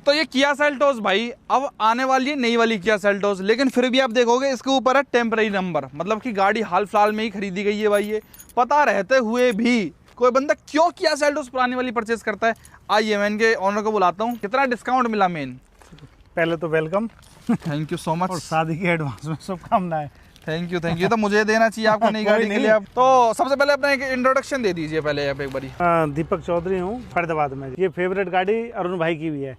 तो ये Kia Seltos भाई अब आने वाली है नई वाली किया सेल्टोस, लेकिन फिर भी आप देखोगे इसके ऊपर है टेम्पररी नंबर, मतलब कि गाड़ी हाल फिलहाल में ही खरीदी गई है भाई। ये पता रहते हुए भी कोई बंदा क्यों किया सेल्टोस पुरानी वाली परचेज करता है? आइए मैं इनके ऑनर को बुलाता हूँ। कितना डिस्काउंट मिला मेन? पहले तो welcome, thank you so much, और शादी की एडवांस में शुभकामनाएं। Thank you thank you. तो मुझे देना चाहिए आपको नई गाड़ी के लिए। आप तो सबसे पहले अपना एक इंट्रोडक्शन दे दीजिए पहले आप एक बारी। दीपक चौधरी हूँ, फरीदाबाद में। ये फेवरेट गाड़ी अरुण भाई की भी है,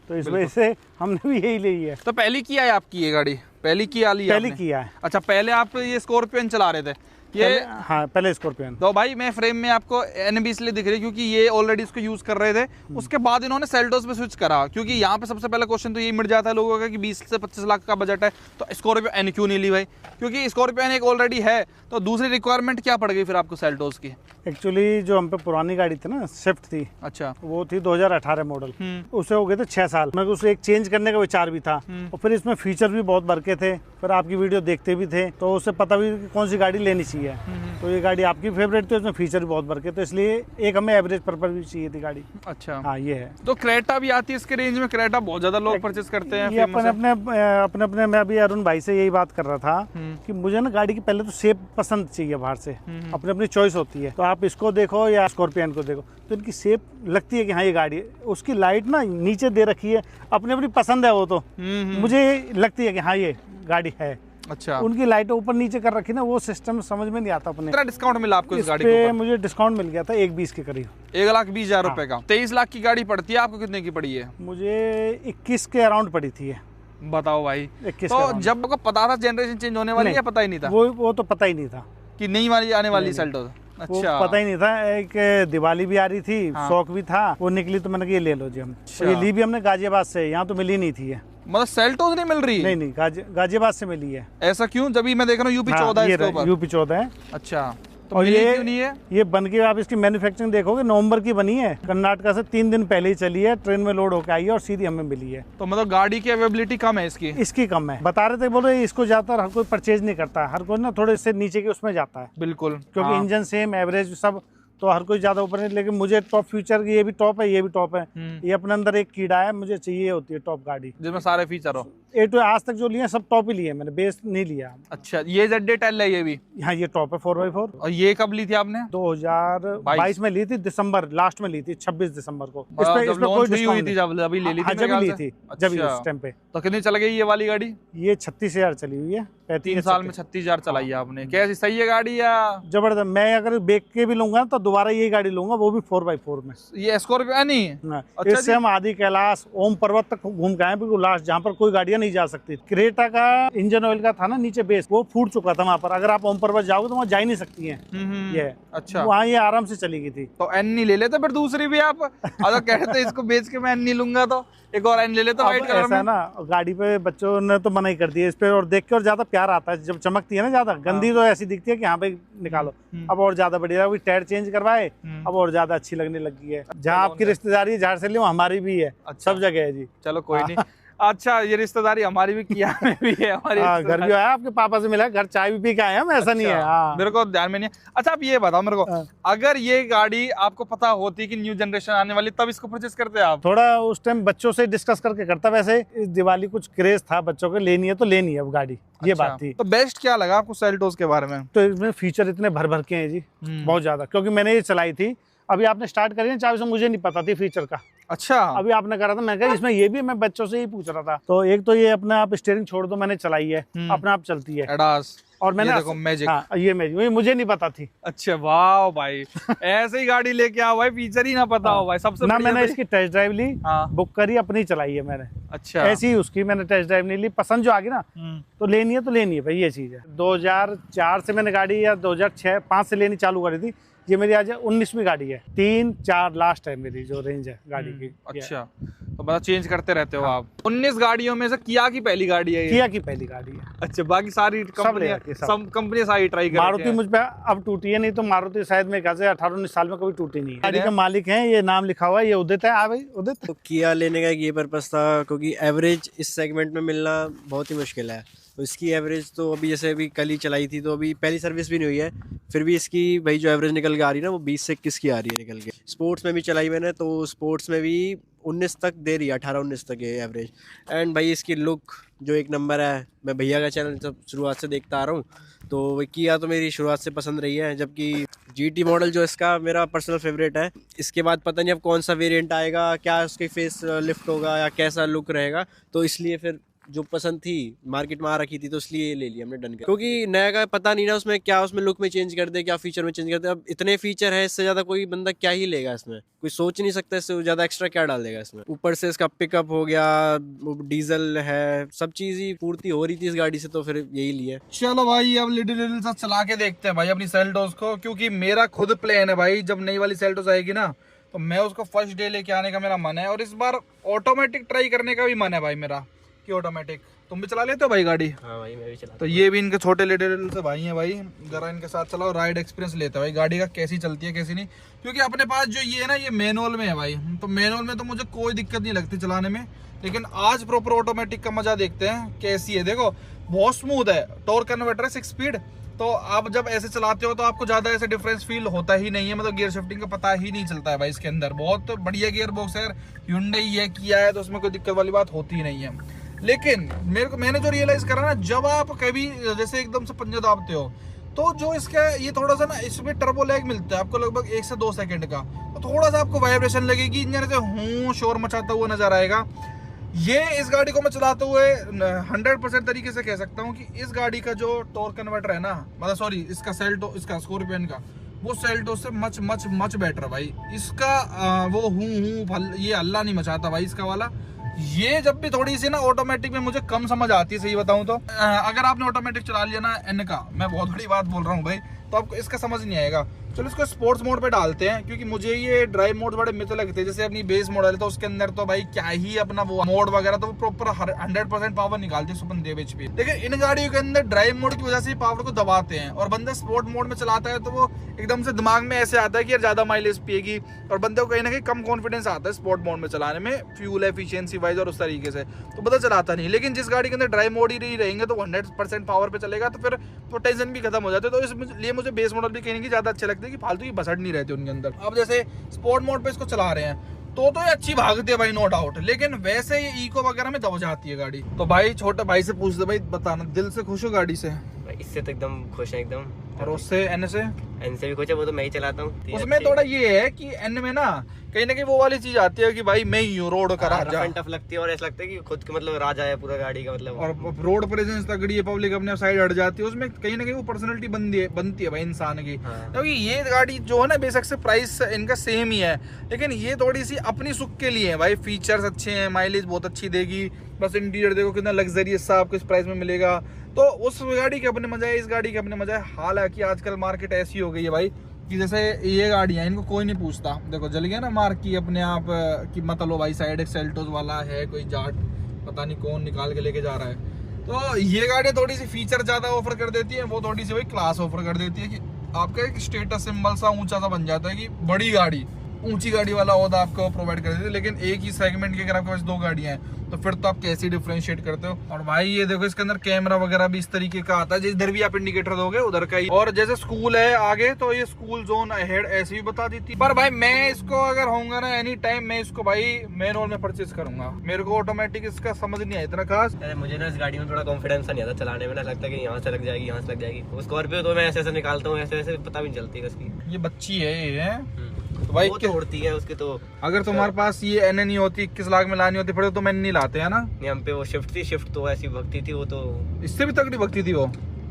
तो इस वजह से हमने भी यही ली है। तो पहली किया है आपकी ये गाड़ी? पहली किया ली? पहली किया है। अच्छा, पहले आप ये स्कॉर्पियन चला रहे थे ये? हाँ, पहले स्कॉर्पियन। तो भाई मैं फ्रेम में आपको NB इसलिए दिख रही है क्योंकि ये ऑलरेडी इसको यूज कर रहे थे, उसके बाद इन्होंने सेल्टोस पे स्विच करा, क्योंकि यहाँ पे सबसे पहला क्वेश्चन तो यही मिट जाता है लोगों का कि 20 से 25 लाख का बजट है तो स्कॉर्पियो N क्यों नहीं ली भाई? क्योंकि स्कॉर्पियो N एक ऑलरेडी है, तो दूसरी रिक्वायरमेंट क्या पड़ गई फिर आपको सेल्टोस की? एक्चुअली जो हम पे पुरानी गाड़ी थी ना, स्विफ्ट थी। अच्छा। वो थी 2018 मॉडल। उसे हो गए थे 6 साल। मेरे को उसे एक चेंज करने का विचार भी था, और फिर इसमें फीचर भी बहुत भर के थे। फिर आपकी वीडियो देखते भी थे तो उससे पता भी कि कौन सी गाड़ी लेनी चाहिए। तो ये गाड़ी आपकी फेवरेट थी, उसमें फीचर भी बहुत भर के, तो इसलिए एक हमें एवरेज पर्पज भी चाहिए थी गाड़ी। अच्छा हाँ, ये है। तो क्रेटा भी आती है इसके रेंज में? क्रेटा बहुत ज्यादा लोग परचेज करते हैं। ये अपने मैं अभी अरुण भाई से यही बात कर रहा था कि मुझे ना गाड़ी की पहले तो शेप पसंद चाहिए बाहर से, अपनी अपनी चॉइस होती है। तो आप इसको देखो या स्कॉर्पियन को देखो, तो इनकी शेप लगती है कि हाँ ये गाड़ी है। उसकी लाइट ना नीचे दे रखी है, अपनी अपनी पसंद है वो। तो मुझे लगती है कि हाँ ये गाड़ी है। अच्छा। उनकी लाइट ऊपर नीचे कर रखी ना, वो सिस्टम समझ में नहीं आता अपने। कितना डिस्काउंट मिला आपको इस गाड़ी पे? मुझे डिस्काउंट मिल गया था 1,20 के करीब। 1,20,000 रुपए का। 23 लाख की गाड़ी पड़ती है, आपको कितने की पड़ी है? मुझे 21 के अराउंड पड़ी थी। बताओ भाई। 21 तो जब आपको पता था जनरेशन चेंज होने वाली है, पता ही नहीं था? वो तो पता ही नहीं था कि नई वाली आने वाली सेल्टोस। अच्छा। पता ही नहीं था। एक दिवाली भी आ रही थी, शौक भी था, वो निकली तो मैंने कहा ये ले लो जी हम। ये ली भी हमने गाजियाबाद से, यहाँ तो मिली नहीं थी। मतलब सेल्टोस नहीं मिल रही? नहीं, गाजियाबाद से मिली है। ऐसा क्यों? जब मैं देख रहा हूँ UP 14 UP 14 है। अच्छा, तो और ये क्यों नहीं है? ये बन के आप इसकी मैन्युफैक्चरिंग देखोगे नवंबर की बनी है, कर्नाटका से 3 दिन पहले ही चली है, ट्रेन में लोड होकर आई है और सीधी हमें मिली है। तो मतलब गाड़ी की अवेलेबिलिटी कम है इसकी कम है। बता रहे थे, बोल रहे इसको ज्यादातर हर कोई परचेज नहीं करता, हर कोई ना थोड़े से नीचे के उसमें जाता है। बिल्कुल, क्योंकि इंजन सेम, एवरेज सब, तो हर कोई ज्यादा ऊपर नहीं। लेकिन मुझे टॉप फ्यूचर, ये भी टॉप है, ये भी टॉप है। ये अपने अंदर एक कीड़ा है, मुझे चाहिए होती है टॉप गाड़ी जिसमें सारे फीचर हो। ए टू आज तक जो लिए सब टॉप ही लिए, मैंने बेस नहीं लिया। अच्छा, ये ZD10 है ये भी? हाँ, ये टॉप है 4x4। और ये कब ली थी आपने? 2022 में ली थी, दिसंबर लास्ट में ली थी, 26 दिसंबर को। इस पे कोई डिस्काउंट नहीं? जब अभी ले ली थी? जब ली थी, जब इस टाइम पे। तो कितनी चल गई ये वाली गाड़ी? ये 36,000 चली हुई है। 3 साल में 36,000 चलाई है आपने। कैसी, सही है गाड़ी या? जबरदस्त। मैं अगर बेच के भी लूंगा तो दोबारा यही गाड़ी लूंगा, वो भी 4x4 में। ये स्कॉर्पियो नहीं? अच्छा, इससे हम आदि कैलाश, ओम पर्वत तक घूम के आए, बिल्कुल लास्ट, जहाँ पर कोई गाड़ियां नहीं जा सकती। क्रेटा का इंजन ऑयल का था ना नीचे बेस, वो फूट चुका था वहाँ पर। अगर आप ओम पर्वत जाओगे तो वहाँ जा ही नहीं सकती है ये। अच्छा, वहाँ ये आराम से चली गई थी। तो N नहीं ले लेते फिर दूसरी भी आप? अगर कहते इसको बेच के मैं N नहीं लूंगा तो एक और N ले लेते व्हाइट कलर में। ऐसा ना, गाड़ी पे बच्चों ने तो मना ही कर दिया इस पे, और देख के और ज्यादा प्यार आता है जब चमकती है ना ज्यादा। गंदी तो ऐसी दिखती है कि यहाँ पे निकालो। अब और ज्यादा बढ़िया, टायर चेंज करवाए, अब और ज्यादा अच्छी लगने लगी है। जहाँ आपकी रिश्तेदारी है झाड़ से ले, हमारी भी है। सब जगह है जी। चलो कोई नहीं। अच्छा, ये रिश्तेदारी हमारी भी किया में भी है हमारी। घर भी आया, आपके पापा से मिला, घर चाय भी पी के आए हम, ऐसा नहीं है। मेरे को ध्यान में नहीं है। अच्छा, आप ये बताओ मेरे को, अगर ये गाड़ी आपको पता होती कि न्यू जनरेशन आने वाली, तब इसको परचेज करते आप? थोड़ा उस टाइम बच्चों से डिस्कस करके करता। वैसे इस दिवाली कुछ क्रेज था बच्चों को, लेनी है तो लेनी है अब गाड़ी, ये बात थी। तो बेस्ट क्या लगा आपको सेल्टोस के बारे में? तो इसमें फीचर इतने भर भर के हैं जी, बहुत ज्यादा। क्योंकि मैंने ये चलाई थी, अभी आपने स्टार्ट करी है चाबी से, मुझे नहीं पता थी फीचर का। अच्छा, अभी आपने करा था, मैं कहा इसमें ये भी, मैं बच्चों से ही पूछ रहा था। तो एक तो ये अपना आप स्टीयरिंग छोड़ दो, मैंने चलाई है, अपने आप चलती है। एडास। और मैंने देखो मैजिक। हाँ, ये मैजिक, ये मुझे नहीं पता थी। अच्छा, वाह भाई। ऐसे ही गाड़ी लेके आओ भाई, फीचर ही ना पता हो भाई। सबसे ना मैंने इसकी टेस्ट ड्राइव ली, बुक करी, अपनी चलाई है मैंने। अच्छा, ऐसी ही उसकी मैंने टेस्ट ड्राइव नहीं ली। पसंद जो आ गई ना, तो लेनी है तो लेनी है भाई, ये चीज है। 2004 से मैंने गाड़ी, या 2006-05 से लेनी चालू करी थी। ये मेरी आज 19वीं गाड़ी है, 3-4 लास्ट है मेरी जो रेंज है गाड़ी की। अच्छा, तो मतलब चेंज करते रहते हो आप? 19 गाड़ियों में से किया की पहली गाड़ी है ये? किया की पहली गाड़ी है। अच्छा, बाकी सारी कंपनी सारी ट्राई कर। मारुति मुझ पे अब टूटी है, नहीं तो मारुति शायद मेरे ख्याल से 18-19 साल में कभी टूटी नहीं है। गाड़ी के मालिक हैं, ये नाम लिखा हुआ है, ये उदित है। हाँ भाई, उदित। तो किया लेने का ये पर्पस था क्योंकि एवरेज इस सेगमेंट में मिलना बहुत ही मुश्किल है। तो इसकी एवरेज तो अभी जैसे अभी कल ही चलाई थी, तो अभी पहली सर्विस भी नहीं हुई है, फिर भी इसकी भाई जो एवरेज निकल के आ रही है ना, वो 20 से 21 की आ रही है निकल के। स्पोर्ट्स में भी चलाई मैंने, तो स्पोर्ट्स में भी 19 तक दे रही है, 18-19 तक है एवरेज। एंड भाई इसकी लुक जो एक नंबर है, मैं भैया का चैनल जब शुरुआत से देखता आ रहा हूँ, तो किया तो मेरी शुरुआत से पसंद रही है। जबकि GT मॉडल जो इसका मेरा पर्सनल फेवरेट है। इसके बाद पता नहीं अब कौन सा वेरिएंट आएगा, क्या उसकी फेस लिफ्ट होगा या कैसा लुक रहेगा, तो इसलिए फिर जो पसंद थी मार्केट में आ रखी थी तो इसलिए ले लिया हमने, डन कर। क्योंकि नया का पता नहीं ना उसमें क्या, उसमें लुक में चेंज कर दे, क्या फीचर में चेंज कर दे। अब इतने फीचर है, इससे ज्यादा कोई बंदा क्या ही लेगा इसमें, कोई सोच नहीं सकता इससे ज्यादा एक्स्ट्रा क्या डाल देगा इसमें। ऊपर से इसका पिकअप हो गया, डीजल है, सब चीज ही पूर्ति हो रही थी इस गाड़ी से, तो फिर यही लिया। चलो भाई अब लिटिल सा चला के देखते हैं भाई अपनी सेल्टोस को, क्योंकि मेरा खुद प्लान है भाई, जब नई वाली सेल्टोस आएगी ना तो मैं उसको फर्स्ट डे लेके आने का मेरा मन है। और इस बार ऑटोमेटिक ट्राई करने का भी मन है भाई मेरा, कि ऑटोमेटिक। तुम भी चला लेते हो भाई गाड़ी? हाँ भाई मैं भी चला। तो ये भी इनके छोटे लिटिल से भाई हैं भाई, जरा इनके साथ चलाओ, राइड एक्सपीरियंस लेते हैं भाई गाड़ी का, कैसी चलती है कैसी नहीं। क्योंकि अपने पास जो ये है ना, ये मैनुअल में है भाई, तो मैनुअल में तो मुझे कोई दिक्कत नहीं लगती चलाने में, लेकिन आज प्रॉपर ऑटोमेटिक का मजा देखते हैं कैसी है। देखो बहुत स्मूथ है, टॉर्क कन्वर्टर है 6 स्पीड, तो आप जब ऐसे चलाते हो तो आपको ज्यादा ऐसा डिफरेंस फील होता ही नहीं है, मतलब गियर शिफ्टिंग का पता ही नहीं चलता है भाई इसके अंदर। बहुत बढ़िया गियर बॉक्स है, Hyundai है, किया है, तो उसमें कोई दिक्कत वाली बात होती ही नहीं है। लेकिन मैंने जो रियलाइज करा ना, जब आप कभी जैसे एकदम से पंजे दाबते हो तो जो इसका ये थोड़ा सा ना, इसमें टर्बो लैग मिलता है आपको लगभग 1 से 2 सेकंड का, तो थोड़ा सा आपको वाइब्रेशन लगेगी, इंजन से हूं शोर मचाता हुआ नजर आएगा। ये इस गाड़ी को मैं चलाते हुए 100% तरीके से कह सकता हूँ कि इस गाड़ी का जो टॉर्क कन्वर्टर है ना, मतलब सॉरी इसका सेल्टो, इसका स्कॉर्पियन का, वो सेल्टो से मच मच मच बेटर भाई। इसका वो हूं ये हल्ला नहीं मचाता भाई इसका वाला। ये जब भी थोड़ी सी ना ऑटोमेटिक में मुझे कम समझ आती है, सही बताऊं तो। अगर आपने ऑटोमेटिक चला लिया ना एन का, मैं बहुत बड़ी बात बोल रहा हूँ भाई, तो आपको इसका समझ नहीं आएगा। चलो इसको स्पोर्ट्स मोड पे डालते हैं, क्योंकि मुझे ये ड्राइव मोड बड़े मिथ लगते हैं। जैसे अपनी बेस मॉडल है तो उसके अंदर तो भाई क्या ही अपना वो मोड वगैरह, तो वो प्रॉपर 100% पावर निकालती है 150 HP। लेकिन इन गाड़ियों के अंदर ड्राइव मोड की वजह से पावर को दबाते हैं, और बंदा स्पोर्ट मोड में चलाता है तो वो एकदम से दिमाग में ऐसे आता है कि यार ज्यादा माइलेज पिएगी, और बंदे को कहीं ना कहीं कम कॉन्फिडेंस आता है स्पोर्ट मोड में चलाने में, फ्यूल एफिशिएंसी वाइज और उस तरीके से, तो बंदा चलाता नहीं। लेकिन जिस गाड़ी के अंदर ड्राइव मोड ही रहेंगे तो 100% पावर पे चलेगा, तो फिर तो टेंशन भी खत्म हो जाते हैं। तो इसलिए मुझे बेस मॉडल भी कहीं की ज्यादा अच्छे लगते हैं, कि फालतू की भसड़ नहीं रहती उनके अंदर। अब जैसे स्पोर्ट मोड पे इसको चला रहे हैं तो ये अच्छी भागती है भाई, नो डाउट, लेकिन वैसे ये इको वगैरह में दब जाती है गाड़ी। तो भाई छोटे भाई से पूछ दे भाई, बताना दिल से खुश हो गाड़ी से? इससे तो एकदम खुश है एकदम। और उससे एन से भी खुश है, वो तो मैं ही चलाता हूँ। उसमें थोड़ा ये है कि एन में ना कहीं ना कहीं वो वाली चीज आती है कि भाई मैं ही हूँ रोड का राजा, टफ लगती है, और ऐसा लगता है कि खुद के मतलब राजा है पूरा गाड़ी का मतलब। और रोड प्रेजेंस तगड़ी है, पब्लिक अपने साइड हट जाती है, उसमें कहीं ना कहीं वो पर्सनैलिटी बनती है भाई इंसान की। क्योंकि ये गाड़ी जो है ना, बेशक से प्राइस इनका सेम ही है, लेकिन ये थोड़ी सी अपनी सुख के लिए है भाई। फीचर्स अच्छे हैं, माइलेज बहुत अच्छी देगी, बस इंटीरियर देखो कितना लग्जरियस सा आपको इस प्राइस में मिलेगा। तो उस गाड़ी के अपने मजा है, इस गाड़ी के अपने मजा है। हालांकि आजकल मार्केट ऐसी हो गई है भाई कि जैसे ये गाड़ियाँ इनको कोई नहीं पूछता। देखो जल गया ना मार्क की अपने आप कि मत लो भाई, साइड एक्सेल्टोस वाला है कोई जाट, पता नहीं कौन निकाल के लेके जा रहा है। तो ये गाड़ियाँ थोड़ी सी फीचर ज्यादा ऑफर कर देती है, वो थोड़ी सी भाई क्लास ऑफर कर देती है, कि आपका एक स्टेटस सिंबल सा ऊंचा सा बन जाता है कि बड़ी गाड़ी, ऊंची गाड़ी वाला ओहदा आपको प्रोवाइड कर देती है। लेकिन एक ही सेगमेंट की अगर आपके पास 2 गाड़ियां हैं तो फिर तो आप कैसे डिफरेंशिएट करते हो। और भाई ये देखो इसके अंदर कैमरा वगैरह भी इस तरीके का आता है, जिधर भी आप इंडिकेटर दोगे उधर का ही। और जैसे स्कूल है आगे तो ये स्कूल जोन अहेड ऐसे भी बता देती है। पर भाई मैं इसको अगर होऊंगा ना एनी टाइम, मैं इसको भाई मैनुअल में परचेज करूंगा। मेरे को ऑटोमेटिक इसका समझ नहीं आया इतना खास। मुझे ना इस गाड़ी में थोड़ा कॉन्फिडेंस नहीं आता चलाने में, ना लगता है कि यहाँ से लग जाएगी, यहाँ से लग जाएगी। स्कॉर्पियो तो मैं ऐसे ऐसे निकालता हूँ, ऐसे ऐसे पता भी नहीं चलती उसकी। ये बच्ची है ये तो भाई वो तो उड़ती है उसकी। तो अगर तुम्हारे पास ये एन नहीं होती, 21 लाख में लानी होती फिर तो मैंने नहीं लाते है ना। हम पे वो शिफ्ट थी, शिफ्ट तो ऐसी भगती थी, वो तो इससे भी तगड़ी भगती थी वो।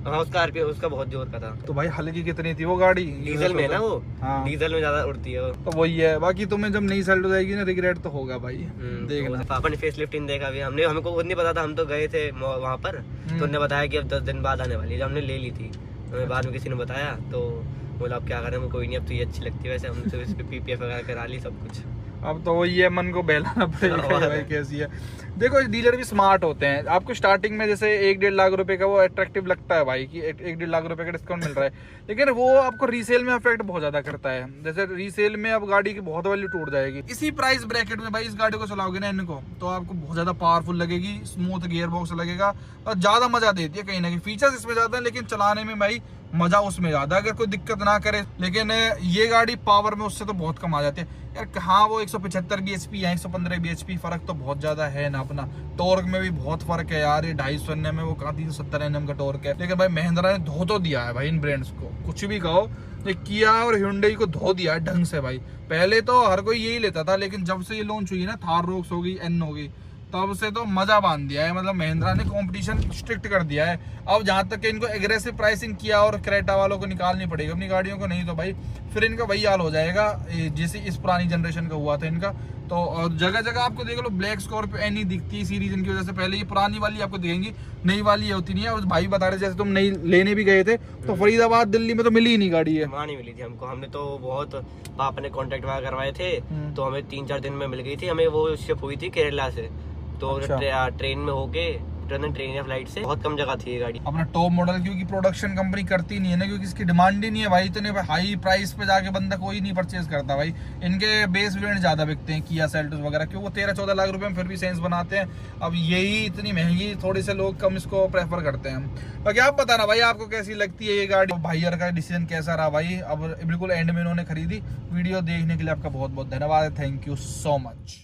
हाँ उसका आरपीएम उसका बहुत जोर का था। तो भाई हल्की कितनी थी वो गाड़ी? डीजल में ना वो, हाँ डीजल में ज्यादा उड़ती है वो। तो वही है। बाकी तुम्हें जब नई सेल्टो जाएगी ना, रिग्रेट तो होगा भाई। देखना तो पापा ने फेस लिफ्टिंग देखा भी, हमने हमको खुद नहीं पता था, हम तो गए थे वहाँ पर, तो उन्होंने बताया कि अब 10 दिन बाद आने वाली है। जब हमने ले ली थी हमें बाद में किसी ने बताया, तो बोला अब क्या करें, वो कोई नहीं, अब तो ये अच्छी लगती है। वैसे हमने तो इस पे पीपीएफ वगैरह करा ली सब कुछ। अब तो वही है, मन को बहलाना पड़ेगा भाई कैसी है। देखो डीलर भी स्मार्ट होते हैं। आपको स्टार्टिंग में जैसे 1-1.5 लाख रुपए का वो अट्रैक्टिव लगता है भाई कि 1-1.5 लाख रुपए का डिस्काउंट मिल रहा है, लेकिन वो आपको रीसेल में अफेक्ट बहुत ज्यादा करता है। जैसे रीसेल में अब गाड़ी की बहुत वैल्यू टूट जाएगी। इसी प्राइस ब्रैकेट में भाई इस गाड़ी को चलाओगे ना इनको, तो आपको बहुत ज्यादा पावरफुल लगेगी, स्मूथ गियर बॉक्स लगेगा और ज्यादा मजा देती है। कहीं ना कहीं फीचर्स इसमें ज्यादा है, लेकिन चलाने में भाई मजा उसमें ज्यादा, अगर कोई दिक्कत ना करे। लेकिन ये गाड़ी पावर में उससे तो बहुत कम आ जाती है यार। हाँ वो 175 bhp है, 115 bhp, फर्क तो बहुत ज्यादा है ना अपना। टॉर्क में भी बहुत फर्क है यार, ये 250 Nm में वो कहाँ 370 Nm का टॉर्क है। लेकिन भाई महिंद्रा ने धो तो दिया है भाई इन ब्रांड्स को, कुछ भी कहो, ये किया और hyundai को धो दिया है ढंग से भाई। पहले तो हर कोई यही लेता था, लेकिन जब से ये लॉन्च हुई ना, थार रोक्स हो गई, एन हो गई, तब से तो मजा बांध दिया है। मतलब महिंद्रा ने कंपटीशन स्ट्रिक्ट कर दिया है। अब जहां तक इनको एग्रेसिव प्राइसिंग किया और क्रेटा वालों को निकालनी पड़ेगी अपनी गाड़ियों को, नहीं तो भाई फिर इनका वही हाल हो जाएगा जैसे इस पुरानी जनरेशन का हुआ था इनका। तो जगह जगह आपको देख लो ब्लैक स्कॉर्पियो एन ही दिखती है इसी रीजन की वजह से। पहले ये पुरानी वाली आपको दिखेंगी, नई वाली होती नहीं है। और भाई बता रहे जैसे तुम नई लेने भी गए थे तो फरीदाबाद दिल्ली में तो मिली ही नहीं गाड़ी है। वहाँ नहीं मिली थी हमको, हमने तो बहुत पापा ने कॉन्टेक्ट वगैरह करवाए थे, तो हमें 3-4 दिन में मिल गई थी। हमें वो शिप हुई थी केरला से, तो अच्छा। ट्रेन में होके ट्रेन या फ्लाइट से, बहुत कम जगह थी ये गाड़ी। अपना टॉप मॉडल क्योंकि प्रोडक्शन कंपनी करती नहीं है ना, क्योंकि इसकी डिमांड ही नहीं है भाई। इतने हाई प्राइस पे जाके बंदा कोई नहीं परचेज करता भाई। इनके बेस वेरिएंट ज्यादा बिकते हैं, किया सेल्टोस वगैरह, क्यों वो 13-14 लाख रुपए में फिर भी सेंस बनाते हैं। अब यही इतनी महंगी, थोड़े से लोग कम इसको प्रेफर करते हैं। बाकी आप बताना भाई आपको कैसी लगती है ये गाड़ी, भाईयर का डिसीजन कैसा रहा भाई। अब बिल्कुल एंड में इन्होंने खरीदी। वीडियो देखने के लिए आपका बहुत बहुत धन्यवाद, थैंक यू सो मच।